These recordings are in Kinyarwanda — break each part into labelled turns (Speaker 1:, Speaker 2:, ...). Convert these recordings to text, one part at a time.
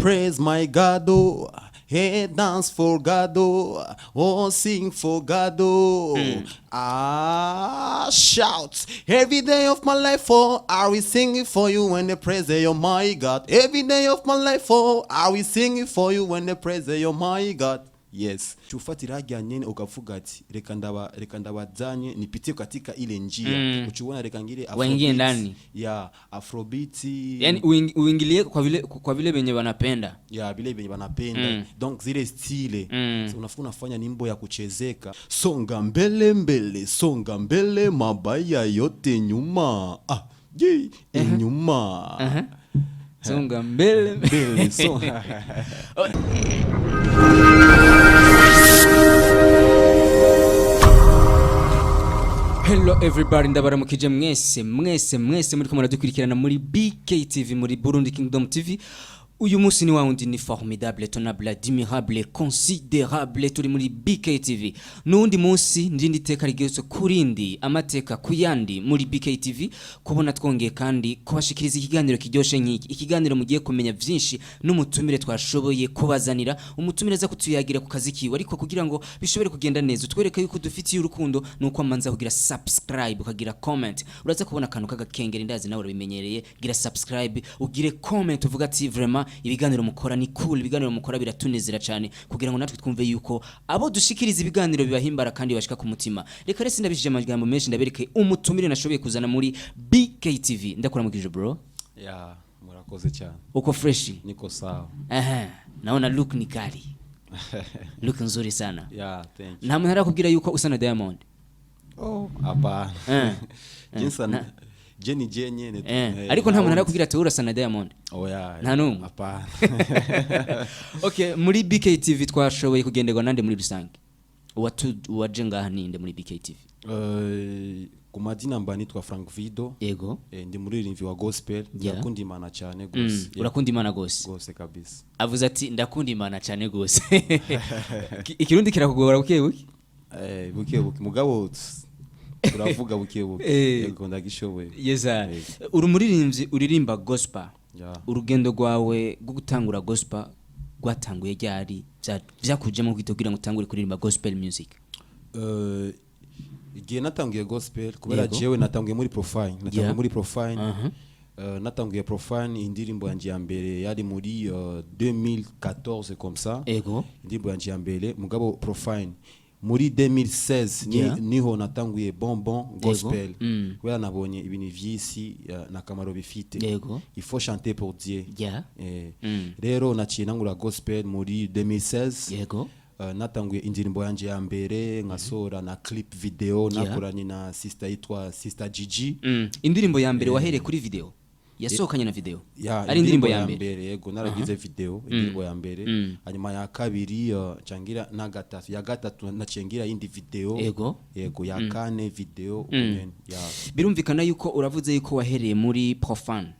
Speaker 1: praise my God, oh. Hey, dance for God, oh, sing for God, shout every day of my life, oh, I will sing it for you when they praise you, my God. Every day of my life, oh, I will sing it for you when they praise you, my God. Yes, tufatira nyene ukavuga ati reka ndabazanye nipitie katika ile njia ukiona reka ngire
Speaker 2: waingie ndani
Speaker 1: ya afrobeat,
Speaker 2: yani uingilie kwa vile benye wanapenda
Speaker 1: ya vile benye wanapenda donc zile style so unafanya nyimbo ya kuchezeka, songa mbele mbele, songa mbele, mabaya yote nyuma, nyuma
Speaker 2: songa mbele
Speaker 1: mbele songa.
Speaker 2: Hello everybody, ndabaramukije mwese muri ko muradukurikirana muri BKTV, muri Burundi Kingdom TV. Uyu munsi ni wawundi ni Formidable, Tonable, Admirable, Considérable, turi muri BKTV. Nundi munsi ndindi teka rigezo kurindi amateka kuyandi muri BKTV, kubona twongeye kandi kubashikiriza ikiganiro kiryoshe nk'iki. Ikiganiro mugiye kumenya vyinshi n'umutumire twashoboye kubazanira, umutumire za kutuyagira ku kazi kiwe, ariko kugira ngo bishobore kugenda neza twereka yuko dufitiye urukundo nuko amanza kugira subscribe, ukagira comment. Uraza kubona akantu kagakengera, ndazi nawe urabimenyereye, gira subscribe, ugire comment, uvuga ati vraiment ibiganiro mukora ni cool, ibiganiro mukora biratunezera cyane, kugira ngo natwe twumve yuko abo dushikiriza ibiganiro bibahimbara kandi bashika ku mutima. Reka rese ndabishije amagambo menshi ndabereke umutumire nashoboye kuzana muri BKTV. Ndakora mugije bro.
Speaker 1: Ya, murakoze cyane.
Speaker 2: Uko fresh?
Speaker 1: Niko sawa.
Speaker 2: Naona look ni kali. Look nzuri sana.
Speaker 1: Yeah, thank you.
Speaker 2: Nta muntu arakubwira yuko usa na Diamond?
Speaker 1: Oh, hapana. Jinsa Jenny nyene.
Speaker 2: Ariko nta muntu arakubwira ati urasa na Diamond?
Speaker 1: Oh yeah.
Speaker 2: Nta numwe.
Speaker 1: Hapana.
Speaker 2: Okay, muri BKTV twashoboye kugenderwa nande muri rusange? Waje ngaha ninde muri BKTV?
Speaker 1: Ku madina mba nitwa Frank Vidéo.
Speaker 2: Yego.
Speaker 1: Ndi muri rimvi wa gospel. Ndakunda Imana cyane gose.
Speaker 2: Urakunda Imana gose?
Speaker 1: Gose kabisa.
Speaker 2: Avuze ati ndakunda Imana cyane gose. Ikirundi kirakugora bukebuke?
Speaker 1: Bukebuke mugabo uravuga bukebuke. Yego ndagishoboye.
Speaker 2: Yeza. Urumuririmvyi uririmba gospel. Urugendo rwawe rwo gutangura gospel rwatanguye ryari? Vyakujemo kwitogira ngo utangure kuririmba gospel music?
Speaker 1: Igihe natangiye gospel kubera jewe natangiye muri profile, natangiye profile indirimbo yanje ya mbere yari muri 2014 comme ça. Indirimbo yanje ya mbere mugabo profile muri 2016 niho natanguye bonbon gospel kubera nabonye ibintu vyisi na kamaro bifite. Il faut chanter pour Dieu. Rero naciye nangura gospel muri 2016. Natanguye indirimbo yanje ya mbere nkasora na clip video nakoranye na sister yitwa Sister Gigi.
Speaker 2: Indirimbo ya mbere wahere kuri video? Yasohokanye na video? Ari indirimbo ya mbere.
Speaker 1: Yego naragize video indirimbo ya mbere. Hanyuma ya kabiri cangira na gatatu, ya gatatu nacengira indi video. Yego ya kane video.
Speaker 2: Birumvikana yuko uravuze yuko wahereye muri profane.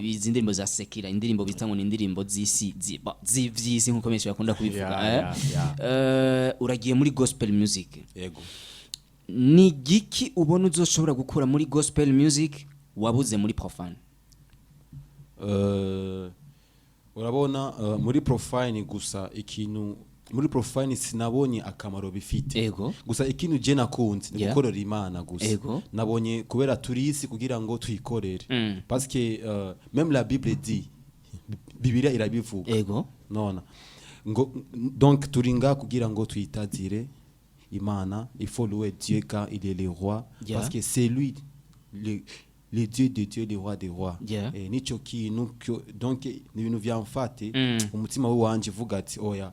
Speaker 2: Izi ndirimbo za sekira, indirimbo bita ngo ni indirimbo z'isi z'ivyisi nkuko menshi bakunda kubivuga. Uragiye muri gospel music. Ni giki ubona uzoshobora gukura muri gospel music wabuze muri profane?
Speaker 1: Urabona muri profane gusa ikintu muri profane sinabonye akamaro bifite. Gusa ikintu je nakunze ni gukorera Imana gusa. Nabonye kubera turisi kugira ngo tuyikorere. Parce que même la Bible dit, Bibiliya irabivuga. Nona ngo donc turinga kugira ngo tuyitazire Imana, il faut louer Dieu car il est le roi, parce que c'est lui le Dieu de Dieu, le roi des rois. Nico kintu donc ni ibintu vyamfate umutima wanje vuga ati oya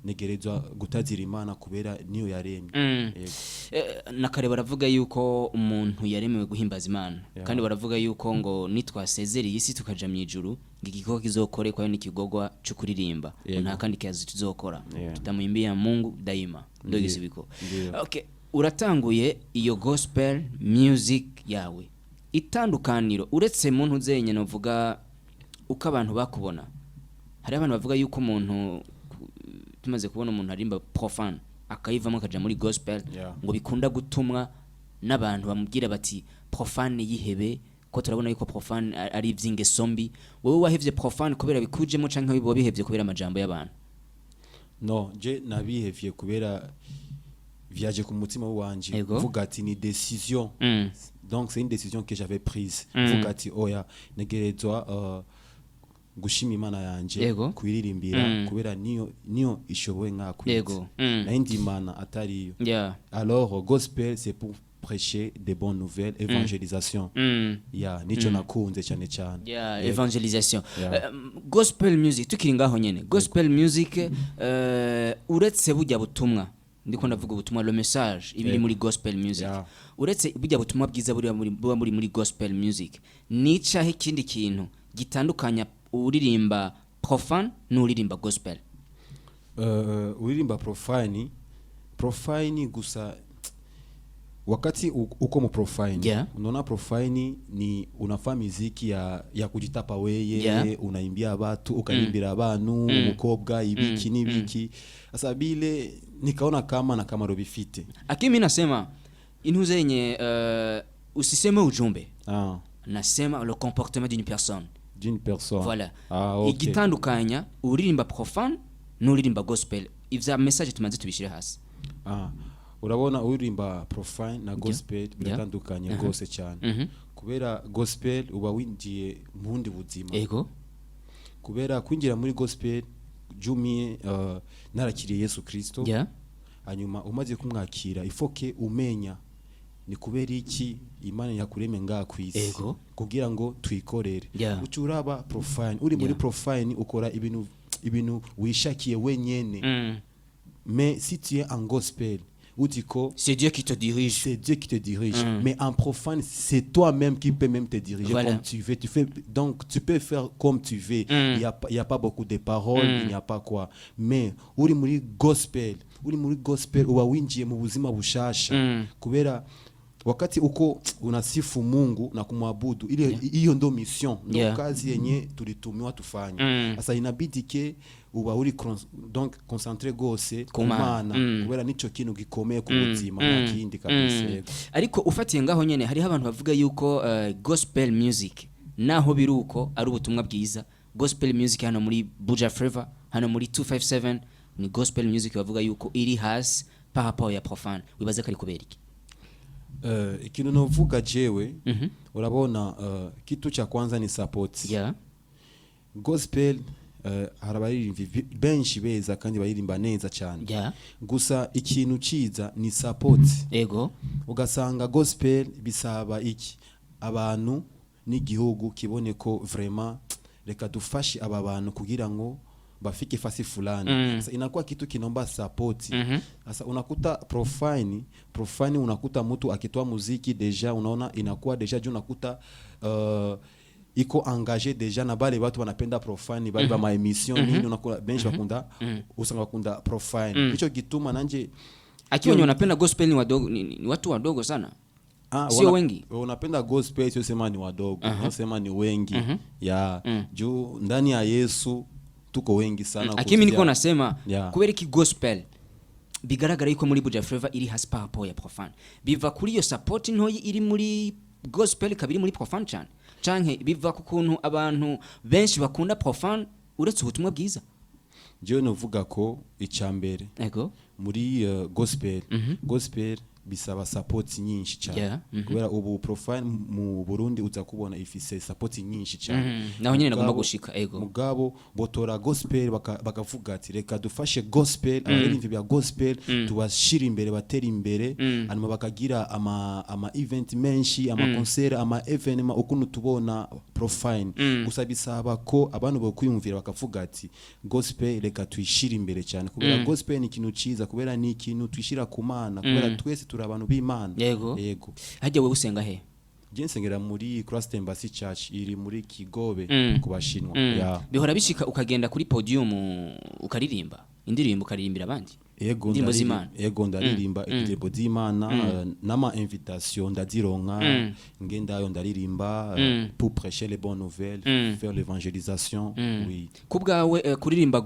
Speaker 1: negerezwa gutazira Imana kubera niyo yaremye.
Speaker 2: Nakare baravuga yuko umuntu yaremewe guhimbaza Imana, kandi baravuga yuko ngo nitwasezereye isi tukaja mu ijuru ngikiko kizokore kwa n'ikigogwa cyo kuririmba nta kandi kazi tuzokora tutamuimbia Mungu daima. Ndio gisibiko. Okay, uratanguye iyo gospel music yawe. Itandukaniro uretse muntu zenye novuga uko abantu bakubona, hari abantu bavuga yuko umuntu tumaze kubona umuntu arimba profane akayivamo akaja muri gospel ngo bikunda gutumwa n'abantu bamubwira bati profane yihebe ko turabona yuko profane ari ivy'ingeso mbi wowe wahevye profane kubera bikujemo canke wibo bihevye kubera amajambo y'abantu?
Speaker 1: No, je nabihevye kubera viaje ku mutima wanje vuga ati ni décision. Donc c'est une décision que j'avais prise. Vuga ati oya negerezwa gushima Imana yanje kwiririmbira kubera niyo ishoboye nka kwitse na indi mana atariyo. Alors gospel c'est pour prêcher des bonnes nouvelles, évangélisation. Nico nakunze cyane.
Speaker 2: Évangélisation. Gospel music tukiri ngaho nyene. Gospel music uretse bujya butumwa ndiko ndavuga ubutumwa le message ibiri muri gospel music. Uretse bujya butumwa bwiza buri muri gospel music. Nica he kindi kintu gitandukanya uririmba profane n'uririmba gospel?
Speaker 1: Uririmba profane gusa wakati uko mu profane unaona profane ni unafanya muziki ya kujitapa weye unaimbia watu ukaimbira abantu umukobwa ibiki nibiki sasa bile nikaona kama na kama robifite
Speaker 2: akimi nasema intuze yenye usiseme ujumbe nasema le comportement d'une personne voilà
Speaker 1: okay.
Speaker 2: Igitandukanya uririmba profane n'uririmba gospel ivya message tumanze tubishire hasi.
Speaker 1: Urabona uririmba profane na gospel biratandukanye gose cyane kubera gospel uba winjiye mundi buzima kubera kwinjira muri gospel jumie narakiriye Yesu Kristo hanyuma umaze kumwakira ifoke umenya ni kubera iki Imana yakureme nga kwisi kugira ngo twikorere ucuraba profane uri muri profane ukora ibintu wishakiye wenyene mais si tu es en gospel
Speaker 2: c'est Dieu qui te dirige.
Speaker 1: Mais en profane, c'est toi-même qui peux même te diriger comme tu veux. Donc, tu peux faire comme tu veux. Il y a pas beaucoup de paroles, il n'y a pas quoi. Mais, uri muri gospel, uba winjiye mu buzima bushasha. Kubera, wakati uko unasifu Mungu na kumwabudu, hiyo ndo mission. Ndo kazi yenye tulitumiwa tufanye. Sasa inabidi ke uba uri donc concentré gose kumana kubera nico kintu gikomeye ku buzima nakindi kabisa.
Speaker 2: Ariko ufatiye ngaho nyene hari abantu bavuga yuko gospel music naho biruko ari ubutumwa bwiza. Gospel music hano muri Buja Flavor hano muri 257 ni gospel music bavuga yuko iri hasi par rapport ya profane. Wibaze kari kubera iki?
Speaker 1: Ikintu novuga jewe urabona kitu cha kwanza ni support. Gospel harabayirimvi benshi beza kandi bayirimba neza cyane gusa ikintu ciza ni support ugasanga gospel bisaba iki abantu n'igihugu kibone ko vraiment reka dufashe aba bantu kugira ngo bafike fasi fulani sasa inakuwa kitu kinomba support sasa unakuta profane unakuta mtu akitoa muziki deja unaona inakuwa deja juu unakuta iko engagé déjà na bale watu wanapenda profane bali ba ma emission nini unakuwa benshi bakunda usanga bakunda profane hicho gituma nanje
Speaker 2: akiwa wanapenda gospel ni wadogo ni watu wadogo sana sio wengi
Speaker 1: unapenda gospel sio sema ni wadogo unasema ni wengi juu ndani ya Yesu tuko wengi sana
Speaker 2: akimi niko nasema kubera ki gospel bigaragara yuko muri Buja Flavor iri hasi par rapport ya profane biva kuri yo support ntoyi iri muri gospel kabiri muri profane cyane canke biva ku kuntu abantu benshi bakunda profane uretse ubutumwa bwiza.
Speaker 1: Je novuga ko icambere muri gospel bisaba support nyinshi cyane kubera ubu profane mu Burundi uza kubona ifise support nyinshi cyane
Speaker 2: naho nyine nagomba gushika
Speaker 1: mugabo botora gospel bakavuga ati reka dufashe gospel abarimvi bya gospel tubashira imbere batera imbere hanyuma bakagira ama event menshi ama concert ama evenement ukuntu tubona profane gusa bisaba ko abantu bo kwiyumvira bakavuga ati gospel reka tuyishira imbere cyane kubera gospel ni ikintu ciza kubera ni ikintu twishira kumana kubera twese abantu b'Imana
Speaker 2: yego hajya we usenga he?
Speaker 1: Je nsengera muri Christ Embassy Church iri muri Kigobe kubashinwa
Speaker 2: bihora bishika ukagenda kuri podium ukaririmba indirimbo ukaririmbira abandi
Speaker 1: indirimbo z'Imana ndaririmba indirimbo z'Imana nama invitation ndazironka ngendayo ndaririmba pour prêcher les bonnes nouvelles faire l'évangélisation
Speaker 2: kubwawe kuririmba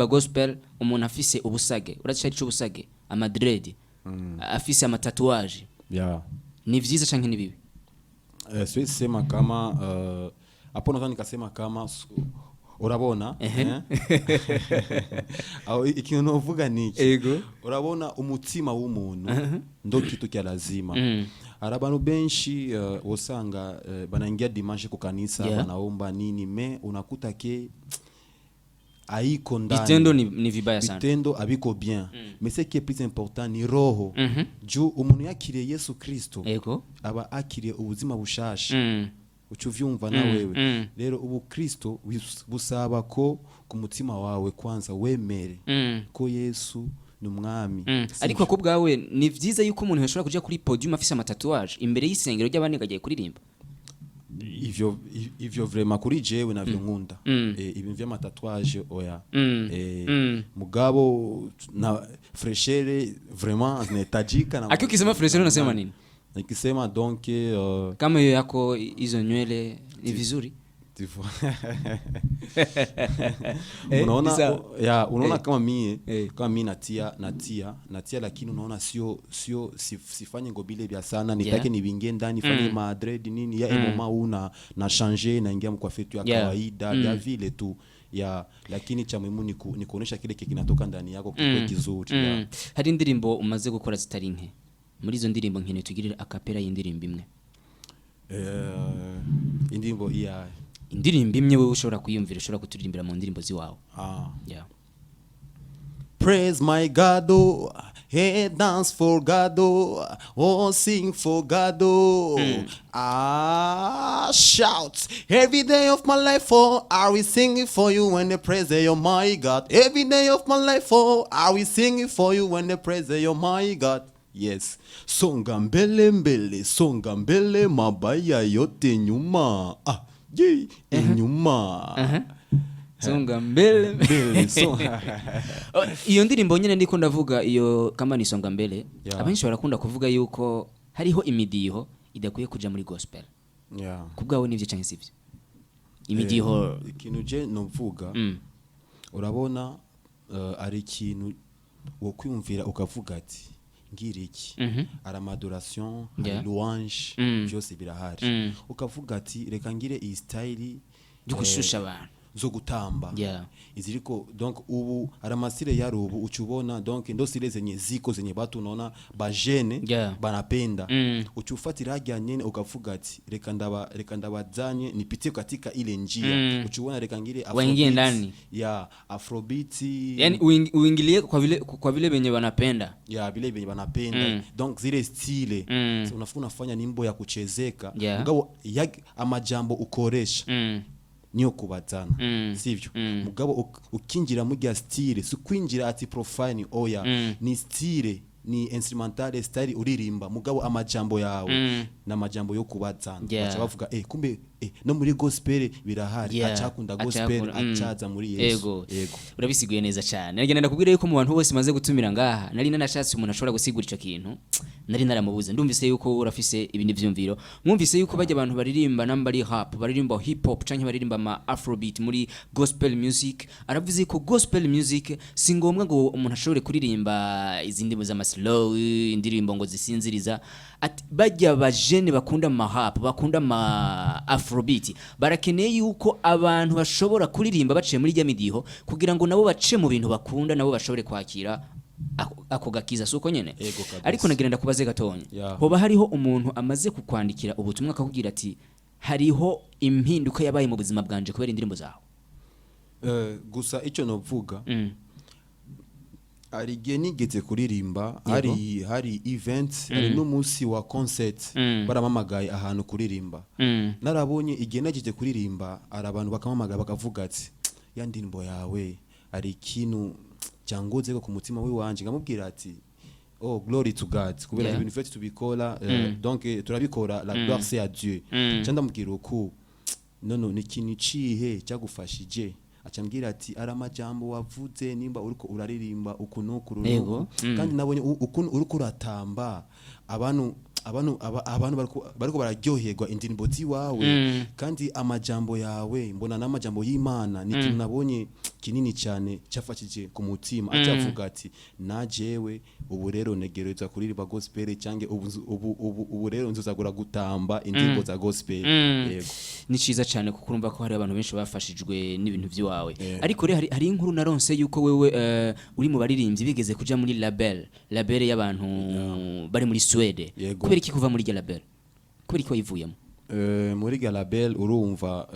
Speaker 2: gospel umuntu afise ubusage uracyari cyo ubusage Amadorare afise amatatuwaje ni vyiza canke ni bibi?
Speaker 1: siwezi sema kama hapo nadhani nikasema kama urabona au ikintu novuga niki urabona umutima w'umuntu ndo kitu kya lazima hari abantu benshi usanga banaingia dimanche ku kanisa banaomba nini me unakuta ke aiko ndani
Speaker 2: vitendo ni vibaya sana,
Speaker 1: vitendo abiko bien mais ce qui est plus important ni roho juu umuntu yakiriye Yesu Kristo aba akiriye ubuzima bushasha ucuvyumva na wewe rero ubu Kristo busaba ko ku mutima wawe kwanza wemere ko Yesu numwami
Speaker 2: ariko ko bwawe ni vyiza yuko umuntu yashobora kuja kuri podium afise amatatuage imbere y'isengero ry'abantu kuririmba
Speaker 1: ivyo vraiment kuri jewe navyo nkunda ibintu vy'amatatuage oya mugabo na freshere vraiment netajika na
Speaker 2: akio kisema freshere unasema nini?
Speaker 1: Nikisema donc
Speaker 2: kama hiyo yako hizo nywele ni vizuri
Speaker 1: unaona kama mimi natia lakini unaona sio sifanye ngobile bia sana nitake nivingie ndani fanye madred nini ya moma una na changer na ingia mkwafe tu ya kawaida ya vile tu lakini cha muhimu ni kuonesha kile kinatoka ndani yako kiko kizuri.
Speaker 2: Hari indirimbo umaze gukora zitari nke, muri izo ndirimbo nkene tugirira akapera y'indirimbo imwe indirimbo imwe wewe ushobora kuyumvira ushobora kuturirimbira mu ndirimbo ziwawe.
Speaker 1: Praise my God, hey, dance for God, oh, sing for God, shout every day of my life, for I will sing for you when they praise you, my God. Every day of my life, for I will sing for you when they praise you, my God. Yes, songa mbele mbele, songa mbele, mabaya yote nyuma, nyuma.
Speaker 2: Songa mbele iyo ndirimbo nyene ndiko ndavuga iyo kama ni songa mbele abenshi barakunda kuvuga yuko hariho imidiho idakwiye kuja muri gospel kubwawe nivyo canke sivyo imidiho
Speaker 1: ikintu je novuga urabona ari ikintu wo kwiyumvira ukavuga ati ngira iki ara adoration louange byose birahari ukavuga ati reka ngire iyi style
Speaker 2: yo gushusha abantu
Speaker 1: zo gutamba iziriko donc ubu aramasire yarubu ucubona donc ndo sile zenye ziko zenye batu unaona bajene banapenda ucufatira hajya nyene ukavuga ati reka ndabazanye nipitie katika ile njia ucubona reka ngire
Speaker 2: afrobeat
Speaker 1: afrobeat
Speaker 2: yani uingilie kwa vile benye banapenda
Speaker 1: vile benye banapenda donc zile style unafanya nimbo ya kuchezeka ngabo amajambo ukoresha niyo kubazana sivyo mugabo ukinjira mu gya style si kwinjira ati profile oya ni style ni instrumental style uririmba mugabo amajambo yawe na majambo yo kubazana bacha bavuga kumbe no muri gospel birahari acakunda gospel acaza muri Yesu
Speaker 2: yego urabisiguye neza cyane nagenda ndakubwira yuko mu bantu bose maze gutumira ngaha nari nanashatse umuntu ashobora gusigura ico kintu nari naramubuze ndumvise yuko urafise ibindi vyumviro mwumvise yuko bajya abantu baririmba nambari rap baririmba hip hop canke baririmba ma afrobeat muri gospel music aravuze ko gospel music si ngombwa ngo umuntu ashobore kuririmba izindi za slow indirimbo ngo zisinziriza ati bajya bajene bakunda ma rap bakunda ma afrobeat barakeneye yuko abantu bashobora kuririmba baciye muri rya midiho kugira ngo nabo bace mu bintu bakunda nabo bashobore kwakira ako gakiza suko nyene ariko nagenda kubaze gatonye hoba hariho umuntu amaze kukwandikira ubutumwa akakubwira ati hariho impinduka yabaye mu buzima bwanje kubera indirimbo zawe
Speaker 1: gusa ico novuga ari genigeze kuririmba hari events hari n'umunsi wa concert baramamagaye ahantu kuririmba narabonye igenegeje kuririmba arabantu bakamamagaye bakavuga ati ya ndirimbo yawe ari ikintu cyangoze ku mutima we wanje ngamubwira ati oh glory to God kubera ibintu fete tubikora donc turabikora la gloire c'est à Dieu cyanda mubwira uko none ni kintu cihe cyagufashije acambwira ati ara majambo wavuze nimba uriko uraririmba ukunukuru kandi nabonye uriko uratamba abantu bariko bararyoherwa indirimbo ziwawe kandi amajambo yawe mbona n'amajambo y'Imana ni kintu nabonye kinini cyane cyafashije ku mutima acavuga ati najewe ubu rero negereza kuririmba gospel cyangwa ubu rero nzuzagura gutamba indirimbo za gospel. Yego
Speaker 2: ni ciza cyane kuko urumva ko hari abantu benshi bafashijwe n'ibintu by'iwawe. Ariko rero hari inkuru naronse yuko wewe uri mu baririmbyi bigeze kuja muri label y'abantu bari muri Suède. Kubera iki kuva muri label? Kubera iki wayivuyemo?
Speaker 1: Muri label urumva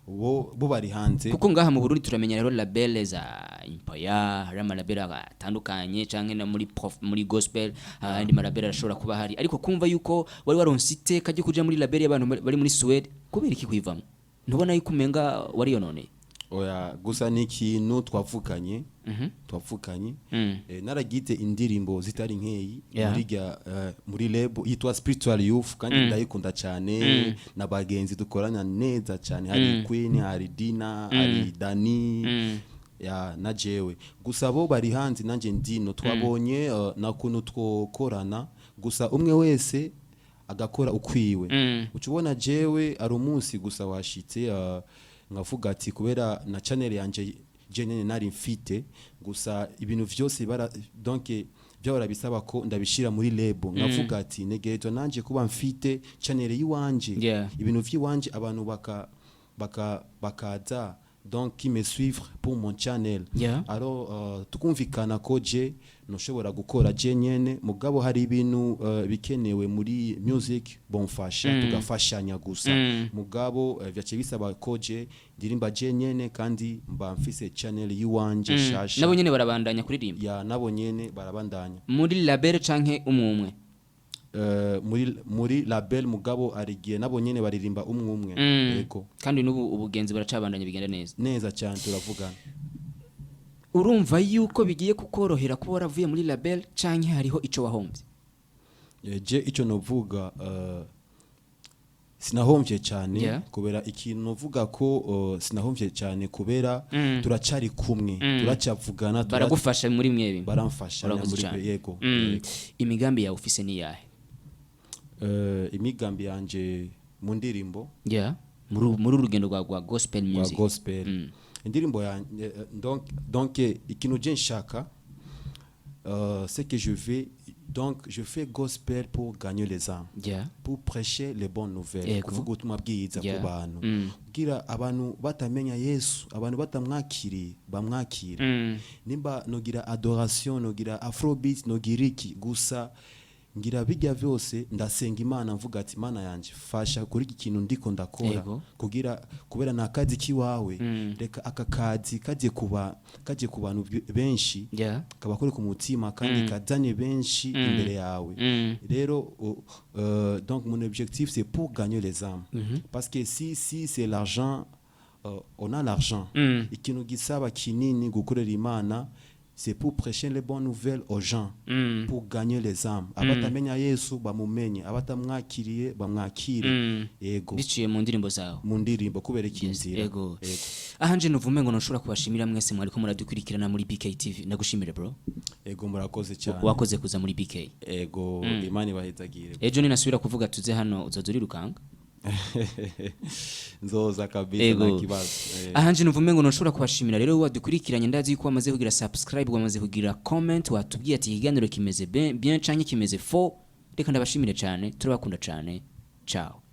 Speaker 1: bo bari hanze
Speaker 2: kuko ngaha mu Burundi turamenya rero label za Empire hari amalabel atandukanye canke na muri gospel andi malabel arashobora kuba hari, ariko kumva yuko wari waronse iteka ryo kuja muri label y'abantu bari muri Suède, kubera iki kwivamo? Ntubona yuko umenga wari yonone?
Speaker 1: Oya, gusa n'ikintu twavukanye naragite indirimbo zitari nkeyi muri label yitwa Spiritual Youth kandi ndayikunda cyane na bagenzi dukorana neza cyane, hari Queen, hari Dina, hari Dani na jewe. Gusa bo bari hanze nanje ndino twabonye nakuntu twokorana, gusa umwe wese agakora ukwiwe. Ucubona jewe ari umunsi gusa washitse ngavuga ati kubera na channel yanje jenene nari mfite, gusa ibintu vyose donc byahora bisaba ko ndabishira muri label. Ngavuga ati negerezo nanje kuba mfite channel yiwanje, ibintu vyiwanje abantu bakaza donc qui me suivre pour mon channel. Alors tukumvikana ko je noshobora gukora jenyene, mugabo hari ibintu bikenewe muri music bonfasha tugafashanya gusa. Mugabo vyace bisaba ko je ndirimba jenyene kandi mba mfise channel yiwanje shasha.
Speaker 2: Nabo nyene barabandanya kuririmba?
Speaker 1: Nabo nyene barabandanya.
Speaker 2: Muri label canke umwe?
Speaker 1: Muri label mugabo arigiye nabo nyene baririmba umwe. Yego.
Speaker 2: Kandi n'ubu ubugenzi baracabandanya bigenda
Speaker 1: neza cyane turavugana.
Speaker 2: Urumva yuko bigiye kukorohera kuba waravuye muri label canke hariho ico wahomvye?
Speaker 1: Je ico novuga sinahomvye cyane kubera ikintu novuga ko sinahomvye cyane kubera turacari kumwe, turacavugana,
Speaker 2: baragufasha muri mwebi,
Speaker 1: baramfasha muri yego.
Speaker 2: Imigambi yawe ufise ni yahe?
Speaker 1: Imigambi yanje mu ndirimbo
Speaker 2: muri urugendo rwa gospel music.
Speaker 1: Gospel indirimbo ya donc ikintu je nshaka c'est que je fais gospel pour gagner les âmes, pour prêcher les bonnes nouvelles, kuvuga ubutumwa bwiza ku bantu, kugira abantu batamenya Yesu, abantu batamwakiriye bamwakire. Nimba nogira adoration, nogira afrobeat, nogira iki gusa ngira bijya vyose ndasenga Imana mvuga ati Imana yanje fasha kuri iki kintu ndiko ndakora kugira kubera nakazi kiwawe reka akakazi kaje ku bantu benshi kabakore ku mutima kandi kazanye benshi imbere yawe. Rero donc mon objectif c'est pour gagner les âmes, parce que si c'est l'argent, on a l'argent, ikintu gisaba kinini gukorera Imana c'est pour prêcher les bonnes nouvelles aux gens, pour gagner les âmes. Abatamenya Yesu bamumenye, abatamwakiriye bamwakire. Yego.
Speaker 2: Biciye mu ndirimbo zawe.
Speaker 1: Mu ndirimbo kubera ikinzira.
Speaker 2: Yego. Ahanje nuvume ngo noshobora kubashimira mwese mwari ko muradukurikirana muri BKTV. Ndagushimire bro.
Speaker 1: Yego murakoze cyane.
Speaker 2: Wakoze kuza muri BK.
Speaker 1: Yego Imana ibahezagire.
Speaker 2: Ejo ni nasubira kuvuga tuze hano uzozurirukanka.
Speaker 1: Nzoza kabisa na kibazo.
Speaker 2: Ahanje nuvume ngo noshobora kubashimira rero wadukurikiranye, ndazi yuko wamaze kugira subscribe, wamaze kugira comment, watubwiye ati ikiganiro kimeze bien canke kimeze faux. Reka ndabashimire cyane, turabakunda cyane. Ciao.